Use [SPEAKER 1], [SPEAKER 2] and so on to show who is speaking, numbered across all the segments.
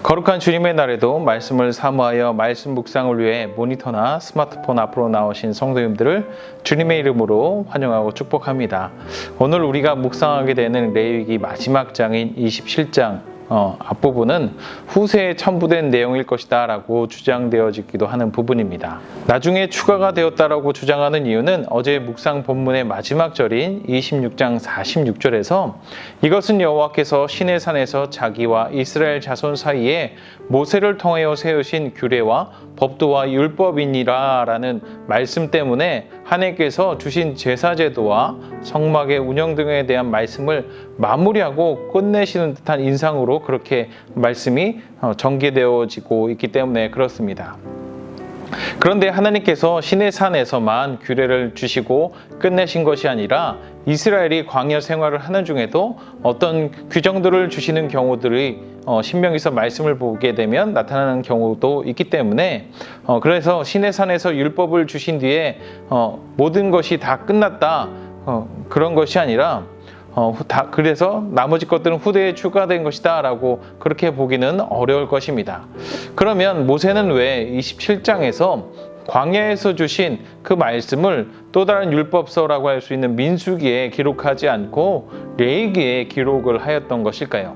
[SPEAKER 1] 거룩한 주님의 날에도 말씀을 사모하여 말씀 묵상을 위해 모니터나 스마트폰 앞으로 나오신 성도님들을 주님의 이름으로 환영하고 축복합니다. 오늘 우리가 묵상하게 되는 레위기 마지막 장인 27장 앞부분은 후세에 첨부된 내용일 것이다 라고 주장되어지기도 하는 부분입니다. 나중에 추가가 되었다라고 주장하는 이유는 어제 묵상 본문의 마지막 절인 26장 46절에서 이것은 여호와께서 시내산에서 자기와 이스라엘 자손 사이에 모세를 통하여 세우신 규례와 법도와 율법이니라 라는 말씀 때문에 하나님께서 주신 제사제도와 성막의 운영 등에 대한 말씀을 마무리하고 끝내시는 듯한 인상으로 그렇게 말씀이 전개되어지고 있기 때문에 그렇습니다. 그런데 하나님께서 시내산에서만 규례를 주시고 끝내신 것이 아니라 이스라엘이 광야 생활을 하는 중에도 어떤 규정들을 주시는 경우들이 신명기서 말씀을 보게 되면 나타나는 경우도 있기 때문에 그래서 시내산에서 율법을 주신 뒤에 모든 것이 다 끝났다 그런 것이 아니라 그래서 나머지 것들은 후대에 추가된 것이다 라고 그렇게 보기는 어려울 것입니다. 그러면 모세는 왜 27장에서 광야에서 주신 그 말씀을 또 다른 율법서라고 할 수 있는 민수기에 기록하지 않고 레위기에 기록을 하였던 것일까요?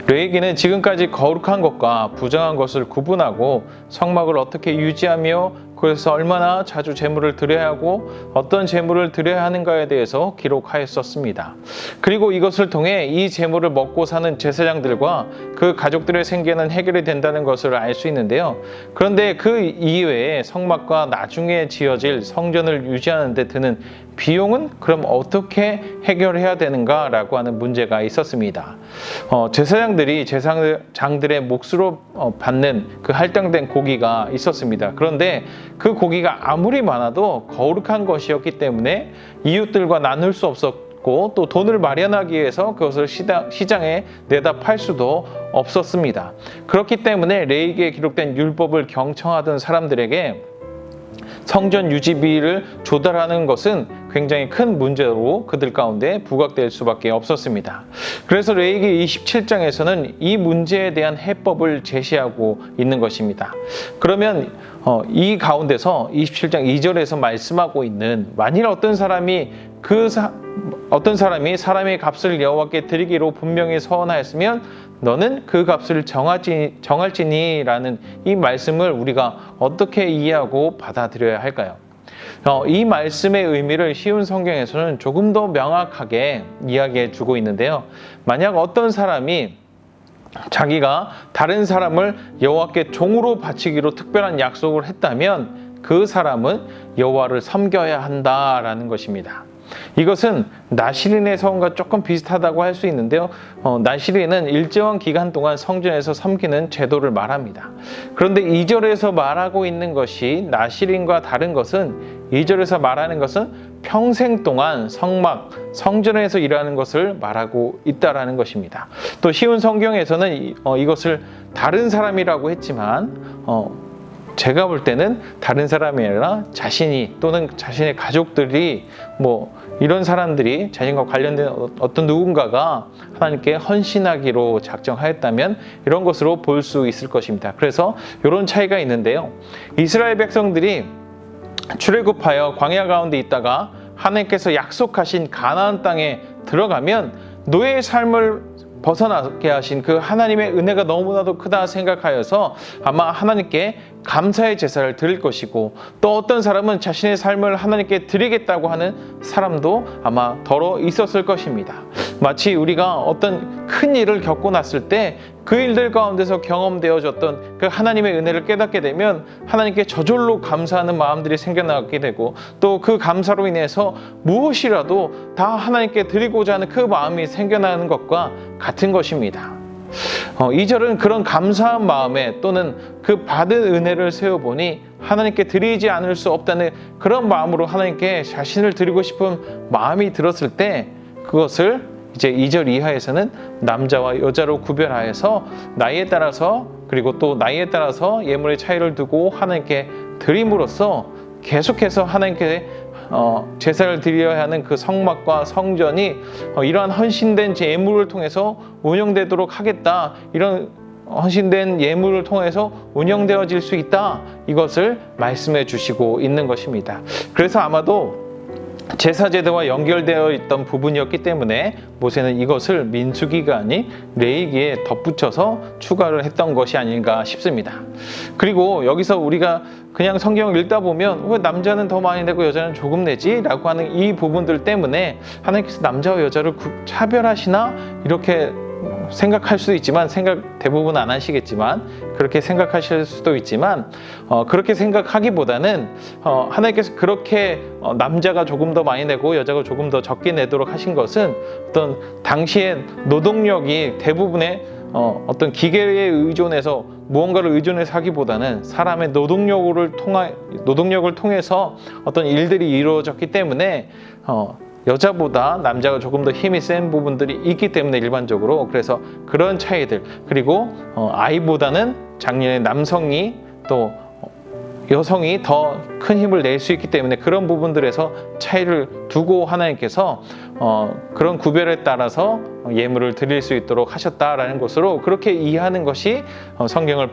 [SPEAKER 1] 레위기는 지금까지 거룩한 것과 부정한 것을 구분하고 성막을 어떻게 유지하며 그래서 얼마나 자주 제물을 드려야 하고 어떤 제물을 드려야 하는가에 대해서 기록하였었습니다. 그리고 이것을 통해 이 제물을 먹고 사는 제사장들과 그 가족들의 생계는 해결이 된다는 것을 알 수 있는데요. 그런데 그 이외에 성막과 나중에 지어질 성전을 유지하는 데 드는 비용은 그럼 어떻게 해결해야 되는가라고 하는 문제가 있었습니다. 제사장들이 제사장들의 몫으로 받는 그 할당된 고기가 있었습니다. 그런데 그 고기가 아무리 많아도 거룩한 것이었기 때문에 이웃들과 나눌 수 없었고 또 돈을 마련하기 위해서 그것을 시장에 내다 팔 수도 없었습니다. 그렇기 때문에 레위기에 기록된 율법을 경청하던 사람들에게 성전 유지비를 조달하는 것은 굉장히 큰 문제로 그들 가운데 부각될 수밖에 없었습니다. 그래서 레위기 27장에서는 이 문제에 대한 해법을 제시하고 있는 것입니다. 그러면 이 가운데서 27장 2절에서 말씀하고 있는 만일 어떤 사람이 사람의 값을 여호와께 드리기로 분명히 서원하였으면 너는 그 값을 정할지니 라는 이 말씀을 우리가 어떻게 이해하고 받아들여야 할까요? 이 말씀의 의미를 쉬운 성경에서는 조금 더 명확하게 이야기해 주고 있는데요. 만약 어떤 사람이 자기가 다른 사람을 여호와께 종으로 바치기로 특별한 약속을 했다면 그 사람은 여호와를 섬겨야 한다라는 것입니다. 이것은 나시린의 서원과 조금 비슷하다고 할 수 있는데요. 나시린은 일정한 기간 동안 성전에서 섬기는 제도를 말합니다. 그런데 2절에서 말하고 있는 것이 나시린과 다른 것은 2절에서 말하는 것은 평생 동안 성전에서 일하는 것을 말하고 있다라는 것입니다. 또 쉬운 성경에서는 이것을 다른 사람이라고 했지만 제가 볼 때는 다른 사람이 아니라 자신이 또는 자신의 가족들이 이런 사람들이 자신과 관련된 어떤 누군가가 하나님께 헌신하기로 작정하였다면 이런 것으로 볼 수 있을 것입니다. 그래서 이런 차이가 있는데요. 이스라엘 백성들이 출애굽하여 광야 가운데 있다가 하나님께서 약속하신 가나안 땅에 들어가면 노예의 삶을 벗어나게 하신 그 하나님의 은혜가 너무나도 크다 생각하여서 아마 하나님께 감사의 제사를 드릴 것이고 또 어떤 사람은 자신의 삶을 하나님께 드리겠다고 하는 사람도 아마 더러 있었을 것입니다. 마치 우리가 어떤 큰 일을 겪고 났을 때 그 일들 가운데서 경험되어졌던 그 하나님의 은혜를 깨닫게 되면 하나님께 저절로 감사하는 마음들이 생겨나게 되고 또 그 감사로 인해서 무엇이라도 다 하나님께 드리고자 하는 그 마음이 생겨나는 것과 같은 것입니다. 2절은 그런 감사한 마음에 또는 그 받은 은혜를 세워보니 하나님께 드리지 않을 수 없다는 그런 마음으로 하나님께 자신을 드리고 싶은 마음이 들었을 때 그것을 이제 2절 이하에서는 남자와 여자로 구별하여서 나이에 따라서 그리고 또 나이에 따라서 예물의 차이를 두고 하나님께 드림으로써 계속해서 하나님께 제사를 드려야 하는 그 성막과 성전이 이러한 헌신된 제물을 통해서 운영되도록 하겠다 이런 헌신된 예물을 통해서 운영되어질 수 있다. 이것을 말씀해 주시고 있는 것입니다. 그래서 아마도 제사제도와 연결되어 있던 부분이었기 때문에 모세는 이것을 민수기가 아닌 레위기에 덧붙여서 추가를 했던 것이 아닌가 싶습니다. 그리고 여기서 우리가 그냥 성경을 읽다 보면 왜 남자는 더 많이 내고 여자는 조금 내지? 라고 하는 이 부분들 때문에 하나님께서 남자와 여자를 차별하시나? 이렇게 생각할 수도 있지만 대부분 안 하시겠지만 그렇게 생각하실 수도 있지만 그렇게 생각하기보다는 하나님께서 그렇게 남자가 조금 더 많이 내고 여자가 조금 더 적게 내도록 하신 것은 어떤 당시의 노동력이 대부분의 어떤 기계에 의존해서 무언가를 의존해서 하기보다는 사람의 노동력을 통해서 어떤 일들이 이루어졌기 때문에 여자보다 남자가 조금 더 힘이 센 부분들이 있기 때문에 일반적으로 그래서 그런 차이들 그리고 아이보다는 작년에 남성이 또 여성이 더 큰 힘을 낼 수 있기 때문에 그런 부분들에서 차이를 두고 하나님께서 그런 구별에 따라서 예물을 드릴 수 있도록 하셨다라는 것으로 그렇게 이해하는 것이 성경을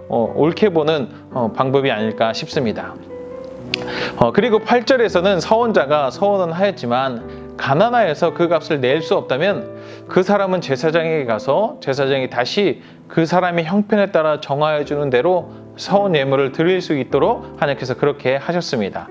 [SPEAKER 1] 옳게 보는 방법이 아닐까 싶습니다. 그리고 8절에서는 서원자가 서원은 하였지만 가난하여서 그 값을 낼 수 없다면 그 사람은 제사장에게 가서 제사장이 다시 그 사람의 형편에 따라 정하여 주는 대로 서원 예물을 드릴 수 있도록 하나님께서 그렇게 하셨습니다.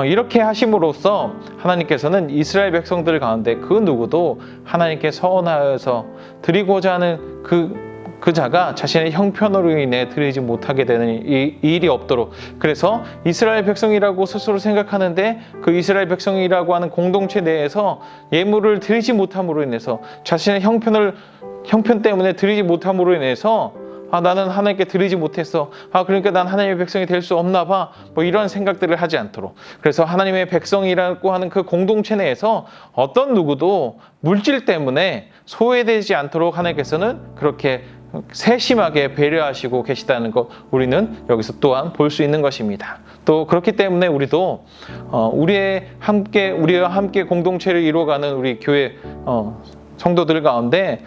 [SPEAKER 1] 이렇게 하심으로써 하나님께서는 이스라엘 백성들 가운데 그 누구도 하나님께 서원하여서 드리고자 하는 그 자가 자신의 형편으로 인해 드리지 못하게 되는 이 일이 없도록 그래서 이스라엘 백성이라고 스스로 생각하는데 그 이스라엘 백성이라고 하는 공동체 내에서 예물을 드리지 못함으로 인해서 자신의 형편 때문에 드리지 못함으로 인해서 나는 하나님께 드리지 못했어. 그러니까 난 하나님의 백성이 될 수 없나 봐. 이런 생각들을 하지 않도록. 그래서 하나님의 백성이라고 하는 그 공동체 내에서 어떤 누구도 물질 때문에 소외되지 않도록 하나님께서는 그렇게 세심하게 배려하시고 계시다는 것 우리는 여기서 또한 볼 수 있는 것입니다. 또 그렇기 때문에 우리도 우리와 함께 공동체를 이루어가는 우리 교회 성도들 가운데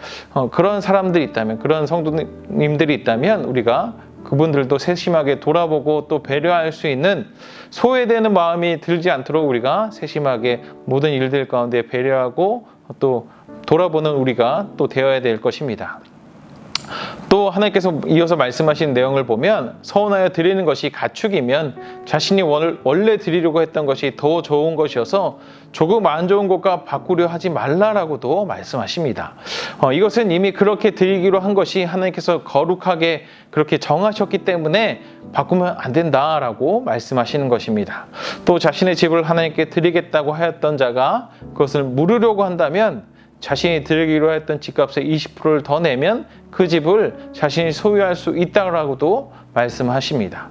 [SPEAKER 1] 그런 사람들이 있다면 그런 성도님들이 있다면 우리가 그분들도 세심하게 돌아보고 또 배려할 수 있는 소외되는 마음이 들지 않도록 우리가 세심하게 모든 일들 가운데 배려하고 또 돌아보는 우리가 또 되어야 될 것입니다. 또 하나님께서 이어서 말씀하신 내용을 보면 서원하여 드리는 것이 가축이면 자신이 원래 드리려고 했던 것이 더 좋은 것이어서 조금 안 좋은 것과 바꾸려 하지 말라라고도 말씀하십니다. 이것은 이미 그렇게 드리기로 한 것이 하나님께서 거룩하게 그렇게 정하셨기 때문에 바꾸면 안 된다라고 말씀하시는 것입니다. 또 자신의 집을 하나님께 드리겠다고 하였던 자가 그것을 물으려고 한다면 자신이 드리기로 했던 집값의 20%를 더 내면 그 집을 자신이 소유할 수 있다라고도 말씀하십니다.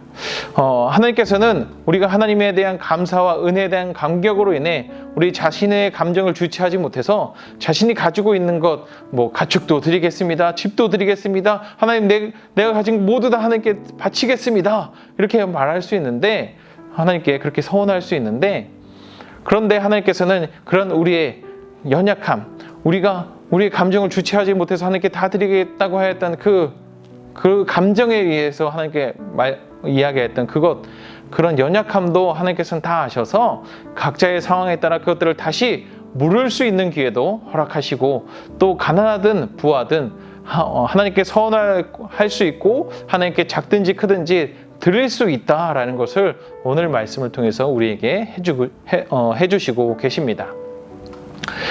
[SPEAKER 1] 하나님께서는 우리가 하나님에 대한 감사와 은혜에 대한 감격으로 인해 우리 자신의 감정을 주체하지 못해서 자신이 가지고 있는 것, 가축도 드리겠습니다. 집도 드리겠습니다. 하나님 내가 가진 모두 다 하나님께 바치겠습니다. 이렇게 말할 수 있는데 하나님께 그렇게 서원할 수 있는데 그런데 하나님께서는 그런 우리의 연약함, 우리의 감정을 주체하지 못해서 하나님께 다 드리겠다고 하였던 그 감정에 의해서 하나님께 이야기했던 그런 연약함도 하나님께서는 다 아셔서 각자의 상황에 따라 그것들을 다시 물을 수 있는 기회도 허락하시고 또 가난하든 부하든 하나님께 서원할 수 있고 하나님께 작든지 크든지 드릴 수 있다라는 것을 오늘 말씀을 통해서 우리에게 해주시고 계십니다.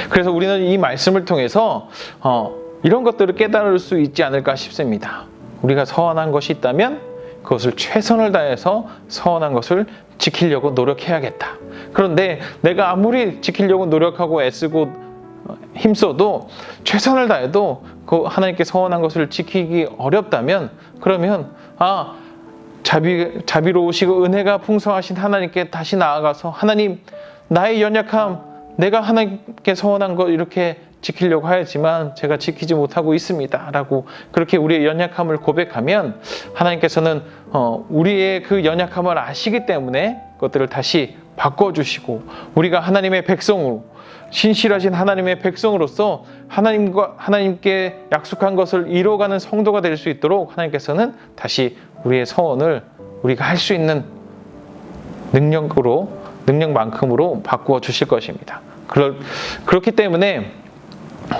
[SPEAKER 1] 그래서 우리는 이 말씀을 통해서 이런 것들을 깨달을 수 있지 않을까 싶습니다. 우리가 서원한 것이 있다면 그것을 최선을 다해서 서원한 것을 지키려고 노력해야겠다. 그런데 내가 아무리 지키려고 노력하고 애쓰고 힘써도 최선을 다해도 그 하나님께 서원한 것을 지키기 어렵다면 그러면 자비로우시고 은혜가 풍성하신 하나님께 다시 나아가서 하나님 나의 연약함 내가 하나님께 서원한 것 이렇게 지키려고 하였지만 제가 지키지 못하고 있습니다 라고 그렇게 우리의 연약함을 고백하면 하나님께서는 우리의 그 연약함을 아시기 때문에 그것들을 다시 바꿔주시고 우리가 하나님의 백성으로 신실하신 하나님의 백성으로서 하나님께 약속한 것을 이뤄가는 성도가 될 수 있도록 하나님께서는 다시 우리의 서원을 우리가 할 수 있는 능력만큼으로 바꾸어 주실 것입니다. 그렇기 때문에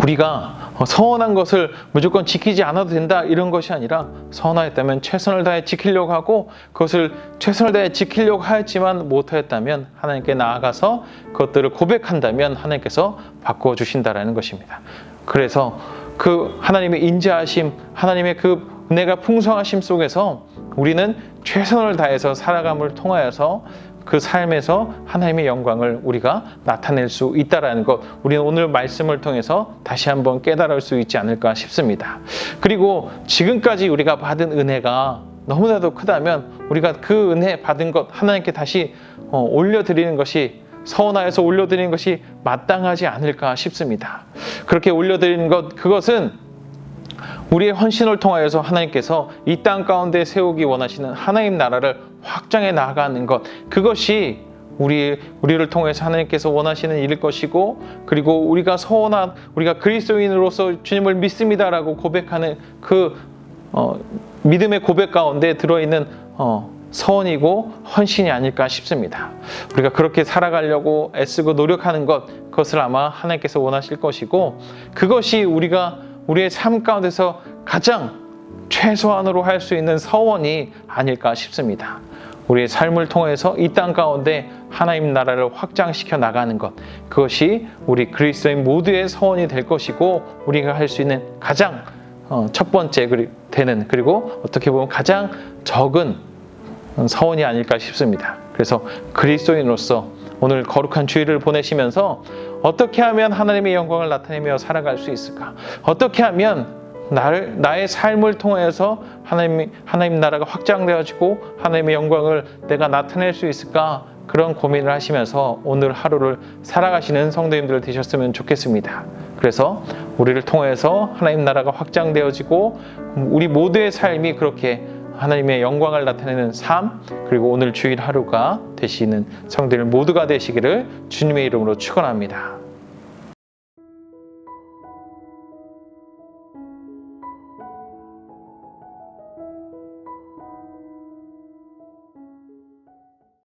[SPEAKER 1] 우리가 서원한 것을 무조건 지키지 않아도 된다 이런 것이 아니라 서원하였다면 최선을 다해 지키려고 하고 그것을 최선을 다해 지키려고 하였지만 못하였다면 하나님께 나아가서 그것들을 고백한다면 하나님께서 바꾸어 주신다라는 것입니다. 그래서 그 하나님의 인자하심, 하나님의 그 은혜가 풍성하심 속에서 우리는 최선을 다해서 살아감을 통하여서 그 삶에서 하나님의 영광을 우리가 나타낼 수 있다는 것, 우리는 오늘 말씀을 통해서 다시 한번 깨달을 수 있지 않을까 싶습니다. 그리고 지금까지 우리가 받은 은혜가 너무나도 크다면 우리가 그 은혜 받은 것 하나님께 다시 올려드리는 것이, 서원하여서 올려드리는 것이 마땅하지 않을까 싶습니다. 그렇게 올려드리는 것, 그것은 우리의 헌신을 통하여서 하나님께서 이 땅 가운데 세우기 원하시는 하나님 나라를 확장해 나가는 것, 그것이 우리를 통해서 하나님께서 원하시는 일일 것이고, 그리고 우리가 그리스도인으로서 주님을 믿습니다라고 고백하는 그 믿음의 고백 가운데 들어있는 서원이고 헌신이 아닐까 싶습니다. 우리가 그렇게 살아가려고 애쓰고 노력하는 것, 그것을 아마 하나님께서 원하실 것이고, 그것이 우리의 삶 가운데서 가장 최소한으로 할 수 있는 서원이 아닐까 싶습니다. 우리의 삶을 통해서 이 땅 가운데 하나님 나라를 확장시켜 나가는 것, 그것이 우리 그리스도인 모두의 서원이 될 것이고, 우리가 할 수 있는 가장 첫 번째 되는, 그리고 어떻게 보면 가장 적은 서원이 아닐까 싶습니다. 그래서 그리스도인으로서 오늘 거룩한 주일을 보내시면서 어떻게 하면 하나님의 영광을 나타내며 살아갈 수 있을까? 어떻게 하면 나의 삶을 통해서 하나님 나라가 확장되어지고 하나님의 영광을 내가 나타낼 수 있을까? 그런 고민을 하시면서 오늘 하루를 살아가시는 성도님들 되셨으면 좋겠습니다. 그래서 우리를 통해서 하나님 나라가 확장되어지고 우리 모두의 삶이 그렇게 하나님의 영광을 나타내는 삶, 그리고 오늘 주일 하루가 되시는 성도들 모두가 되시기를 주님의 이름으로 축원합니다.